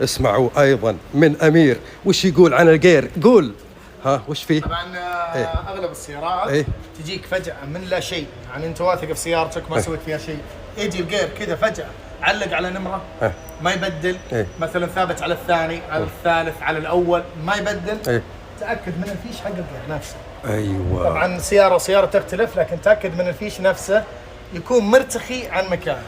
اسمعوا أيضا من أمير وش يقول عن الجير. قول ها وش فيه. طبعا إيه؟ اغلب السيارات إيه؟ تجيك فجأة من لا شيء، يعني انت واثق في سيارتك ما سويت فيها شيء، يجي الجير كذا فجأة علق على نمرة إيه؟ ما يبدل. إيه؟ مثلا ثابت على الثاني على الثالث على الاول ما يبدل. إيه؟ تأكد من الفيش حق الجير نفسه. أيوة. طبعا سيارة تختلف، لكن تأكد من الفيش نفسه يكون مرتخي عن مكانه.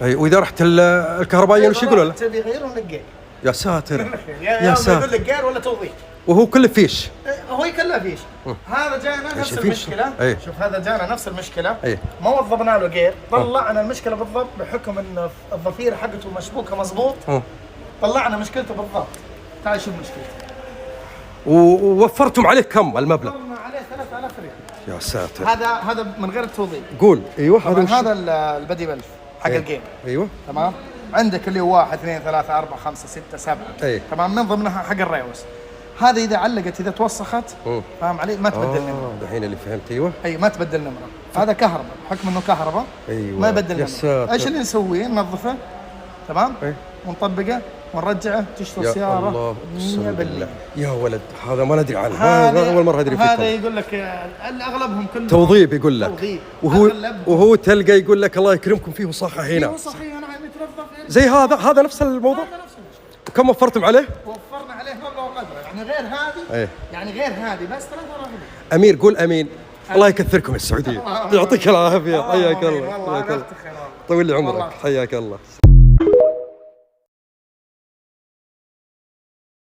أي وإذا رحت الكهربائيين وش يقولوا له؟ تبي غير ونقيه. يا ساتر. يا ساتر. يقول لك جير ولا توظيف. وهو كله فيش. هو يكلف فيش. هذا جانا نفس المشكلة. أيه؟ شوف هذا جانا نفس المشكلة. أيه؟ ما وظبنا له جير، طلعنا المشكلة بالضبط بحكم ان الضفيرة حقته مشبوكة مضبوط. طلعنا مشكلته بالضبط. تعال شوف مشكلته. ووفرتم عليه كم المبلغ؟ وفرنا عليه 3000 ريال. يا ساتر. هذا من غير التوظيف. قول. ايوه هذا البدي بلف حق الجيم. ايوه تمام. عندك اللي هو 1 2 3 4 5 6 7. أيه؟ تمام. من ضمنها حق الريوس. هذا اذا علقت اذا توسخت فاهم علي ما تبدل نمره. دحين اللي فهمت. ايوه اي ما تبدل نمره. هذا كهرباء، بحكم انه كهرباء. ايوه ما يبدل يا نمره. ايش اللي نسويه؟ ننظفه تمام. أيه؟ ونطبقه ونرجعه تشتري سياره 100%. يا ولد هذا ما ندري عنه. اول مره ادري فيه. هذا يقول لك اغلبهم كلهم توظيف يقول لك. توظيف. وهو تلقى يقول لك الله يكرمكم فيه وصحه هنا. فيه صحيح نعم يتوظف زي هذا نفس الموضوع. وكم وفرتم عليه؟ وفرنا عليه مبلغ وقدره، يعني غير هذه. أيه؟ يعني غير هذه بس 3000. امير قول امين. الله يكثركم السعوديه. يعطيك العافيه. حياك الله. طول لي عمرك. حياك الله.